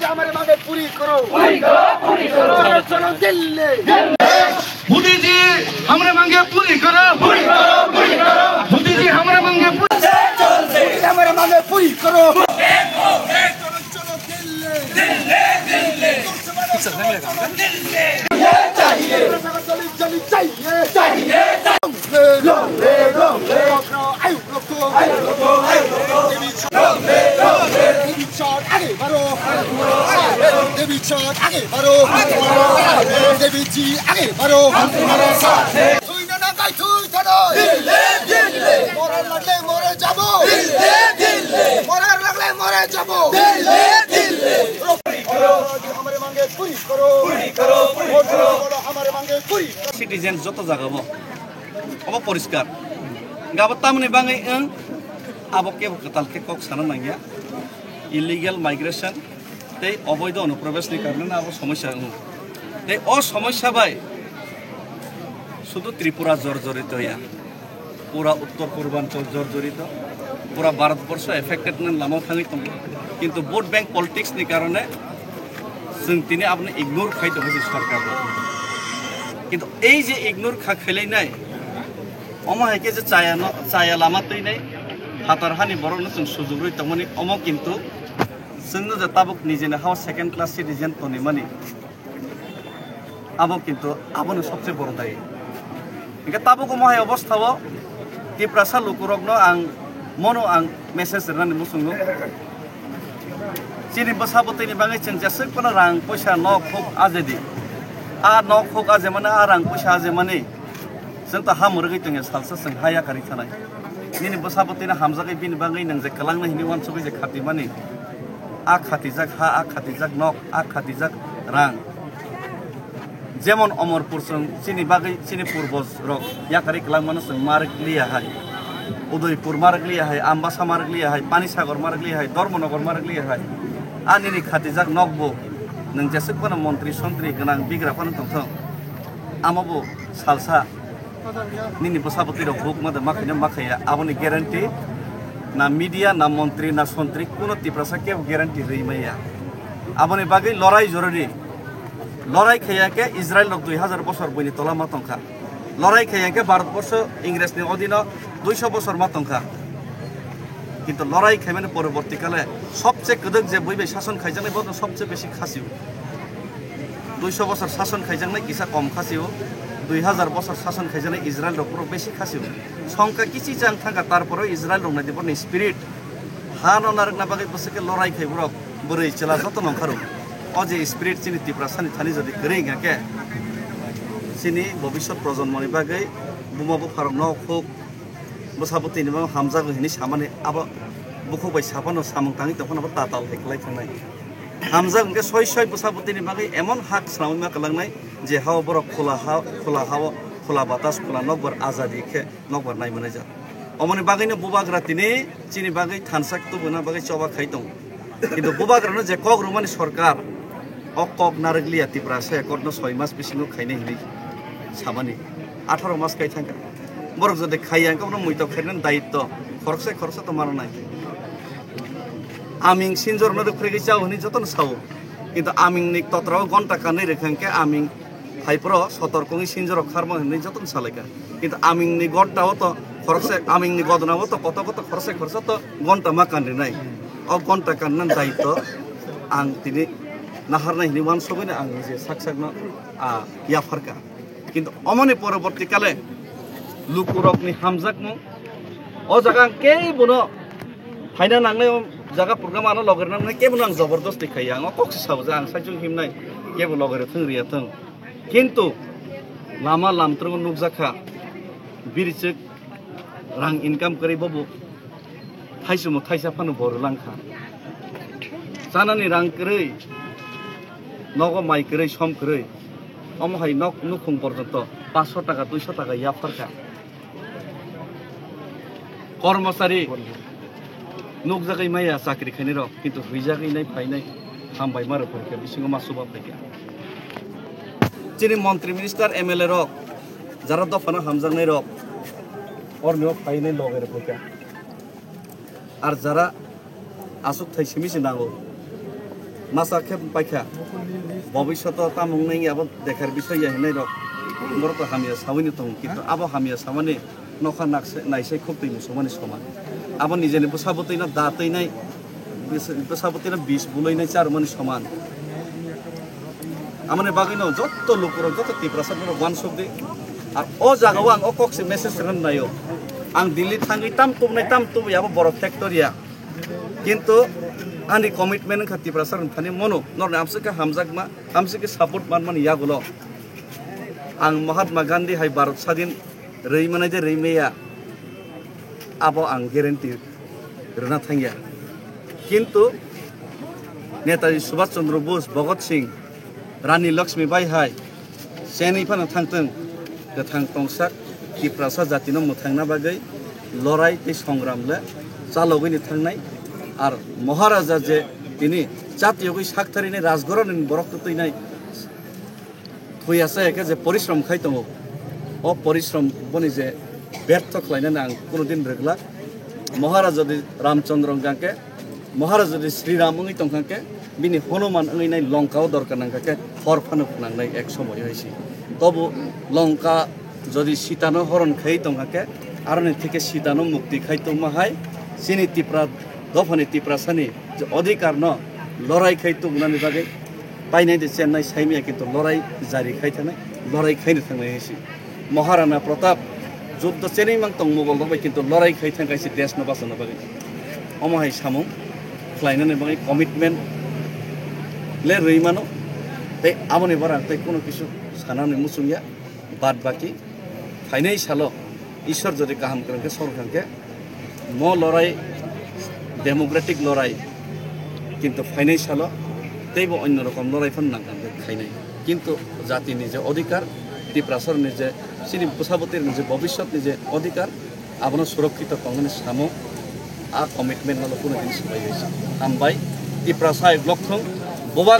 हमारे मांगे पूरी करो चलो दिल्ली मोदी जी हमारे मांगे पूरी करो मोदी जी हमारे मांगे हमारे मांगे पूरी करो आगे बढ़ो देवी चौथ आगे बढ़ो देवी जी आगे बढ़ो मोरे लगले मोरे जाबो मोरे लगले मोरे जाबो हमारे मांगे पूरी करो हमारे मांगे पूरी सिटीजेन যত জাগাবো অব পরিষ্কার গাব তামনি বাঙাই আবকে কালকে কক সানা নাঙ্গিয়া ইলিগাল মাইগ্রেশন ते अवैध अनुप्रवेशनि कारणे अब समस्या ते समस्या बाय शुद्ध त्रिपुरा जर्जरित या पूरा उत्तर पूर्वांचल जर्जरित पूरा भारतवर्ष एफेक्टेड लामा थाङै दं किन्तु भोट बैंक पलिटिक्सनि कारणे जों दिनै आपनि इगनोर खाइदों सरकार किन्तु এই যে इगनोर खाखैलायनाय अमाहायके जे चाया लामा तैनाय हातारहानि बरनो जों सुजुगै तमनि अम किन्तु जोंनो जे ताबुक निजेनो हाव सेकेंड क्लास सिटीजेन तनि माने आबो किन्तु आबोनो सबसे बड़ दाय इनका ताबुक महाय अवस्थाव तिप्रासा लुकुरगनो आं मनो आं मेसेज रनानै मुसुङो चिनि बसाबतैनि बाङै जों जेसेबां रां पैसा न खक आजेदि आ न खक आजे माने आ रां पैसा आजे माने जों ता हामरगै दङ सालसा जों हाया खारि थानाय निनि बसाबतैनि हामजागै बिनि बाङै नों जे कलांनो हिनि वानसबै जे खाति माने आ खातिजाक हा आ खातिजाक नक आ खातिजाक रां जेमन अमरपुर जों चिनि बागै चिनि पूर्वज रक याकारि कलांमानो जों मार्ग लिया हाय उदयपुर मार्ग लिया हाय आम्बासा मार्ग लिया हाय पानीसागर मार्ग लिया हाय धर्मनगर मार्ग लिया हाय आ निनि खातिजाक नकबो नों जेसेबां मन्त्रि सन्त्रि गोनां बिग्राफोर दंथों आमाबो सालसा निनि बसाबति रक बुक मदे माखैनो माखैया आबोनि ग्यारान्टी ना मीडिया ना मंत्री ना सन्त्री कोनो तिप्रासा के ग्यारान्टी रैमाया आबोनि बागै लड़ाई जरुरी लड़ाई खैयाके इजराइल 2000 बছর बयनि तला मातंखा लड़ाई खैयाके भारतवर्ष इंग्रेजनि अधीन 200 बছর मातंखा किन्तु लड़ाई खैमाने परवर्तीकाले सबसे गदक जे बैबाय शासन खाइजानाय बद सबसे बेसि खासिव 200 बছর शासन खाइजानाय किसा कम खासिव 2000 बছর शासन खाइजानाय इजराइल रखपुर बेसि खासिव संख्या किछि जां थांगा तारपर इजराइल रंनाय दिबनि स्पिरिट हानो नारकना बागै बसके लड़ाई खैब्रक बोरै चला जत नंखारो अजे स्पिरिट चिनि तिप्रासानि थानि जदि गरै गाके चिनि भबिष्यत प्रजन्मनि बागै बुमाबो फारक न खक बसाबतिनि मा हामजागो हिनि सामाने आबा बुखौ बाय सापानो सामंतानि तफनाबो ताताल हेखलाय थांनाय हामजागो सय सय बसाबतिनि बागै एमन हाक सामनि मा कलांनाय जे हाव बर खोला बातास खोला नगबर आजादी के नगबर नाय मोनाय जा अमनि बागैनो बुबाग्रातिनि चिनि बागै थानसाक तुबुना बागै चबा खाइ दं किन्तु बुबाग्रानो जे कग्रुमानि सरकार अकक नारगलिया तिप्रासा एकरनो 6 मास बिसिनो खाइने हिनि सामानि 18 मास खाइ थांगा बरक जदि खाइयांका उनाव मैत खाइनानै दायित्व खरसे तो मानो नाय आमिं सिनजरनो रुफ्रेगै जाव हिनि जतन साव किन्तु आमिंनि तत्राव घन्टा कानै रेखांके आमिं हाइप्रो सतर्कनि सिनजर खारम हिनि जतन सालायका किन्तु आमिंनि गड्डाव तो खरसे आमिंनि गदनाव तो कत खरसे तो घन्टा मा कानरि नाय अ घन्टा काननानै दायित्व आं दिनै नाहारनाय हिनि वान सबैनो आं जे साकसाकनो याफारका किन्तु अमनि परवर्ती काले लुकुरकनि हामजाकनो अ जागा केइ बनो फाइना नांनाय जागा प्रग्राम आनो लगरनानै केबो आं जबरदस्ती खाइ आं कक्सि साबो आं साइजों हिमनाय केबो लगरे थंरिया थं किन्तु लामा लामत्रंग नुकजाखा बिरचक रां इनकाम करै बबो थाइसुमो थाइसा फानो बरलांखा जानानै रां करै नगो माइ करै सम करै अमहाय नक नुखुं पर्यन्त 500 टाका 200 टाका याफारका कर्मचारी नुकजागै माया साख्रि खाइने र किन्तु हैजागै नाय फाइनाय हामबाय मारो फरके बिसिङो मासुबा फैका चिनि मन्त्री मिनिस्टार एमएलए रक जारा दफाना हामजांनाय रक অর্ণিও ফাইনে লগের পয়সা আর যারা আসুক থাইছে মিছে নাগো মাসা খেপ পাইখা ভবিষ্যৎ তামুং নাই আবার দেখার বিষয় যাই রক বড় হামিয়া সাউনি দं কিন্তু আবো হামিয়া সামানে নখা নাইছে খুব তৈ মুসলমানি সমান আবো নিজেনি বসাবতৈ না দাতৈ নাই বসাবতৈ না বিষ বুলাই নাই চার মানে সমান আমনে বাগিনো যত লোকর যত তীব্রাসার ওয়ান শব্দে আর ও জায়গাও আং ও কক্সে মেসেজ রান্নায়ও आं दिल्ली थांगै ताम तुबैयाबो बर' फेक्टरिया किन्तु आंनि कमिटमेन्ट खातिफ्रा सार थानि मनो नरने आमसोके हामजागमा आमसोके सापर्ट मानमान यागुलो आं महात्मा गांधी हाय भारत स्वाधीन रैमानाय जे रैमेया आबो आं गेरेन्टि रना थांगिया किन्तु नेताजी सुभाष चंद्र बोस भगत सिंह रानी लक्ष्मीबाई हाय सेनिफानो थांथों गोथां तंसाक टिप्रासा जातिनो मुथांना बागै लड़ाई ते संग्रामले चालौगैनि थांनाय आर महाराजा जे तिनि जातियोगै साखथारिनाय राजगरनि बरकतो तैनाय थैयासे एके जे परिश्रम खायदों अ परिश्रम बनि जे व्यर्थ खालायनानै आं कोनोदिन रोगला महाराजा रामचंद्र गांके महाराजा श्रीराम ओङै दंखांके बिनि हनुमान ओङैनाय लंकाव दरकार नांखाके हर फानो फोनांनाय एक समय हयसि तबु लंका যদি সীতানো হরণ খাই তোমাকে আর থেকে সীতানো মুক্তি খাই তোমাহাই চিনি টিপ্রা দফানি টিপ্রাসানি যে অধিকার ন লড়াই খাই তোমানি বাগে পাইনাই যে চেন্নাই সাইমিয়া কিন্তু লড়াই জারি খাই থানাই লড়াই খাইनो थांनाय হইছি মহারানা প্রতাপ যুদ্ধ চেনেই মাং তং মোগল দবাই কিন্তু লড়াই খাই থাকাইছি দেশ ন বাঁচানো বাগে অমহাই সামুং খাইনাनै বাগে কমিটমেন্ট ले রইমানো তাই আমনি বারা তাই কোনো কিছু সানানি মুসুমিয়া বাদ বাকি फाइनाय सालो ईश्वर जदि गाहाम करके सरकारके म लड़ाई डेमोक्रेटिक लड़ाई किन्तु फाइनाय सालो तैबो अन्य रकम लड़ाईफोर नांगोन खाइनाय किन्तु जातिनि जे अधिकार टिप्रासरनि जे सिनि बसाबतिर जे भविष्यतनि जे अधिकार आबनो सुरक्षित खालामनो सामो आ कमिटमेन्ट हलो कोनो दिन सबाय हइसे हामबाय टिप्रासा एक लक्षं बोबा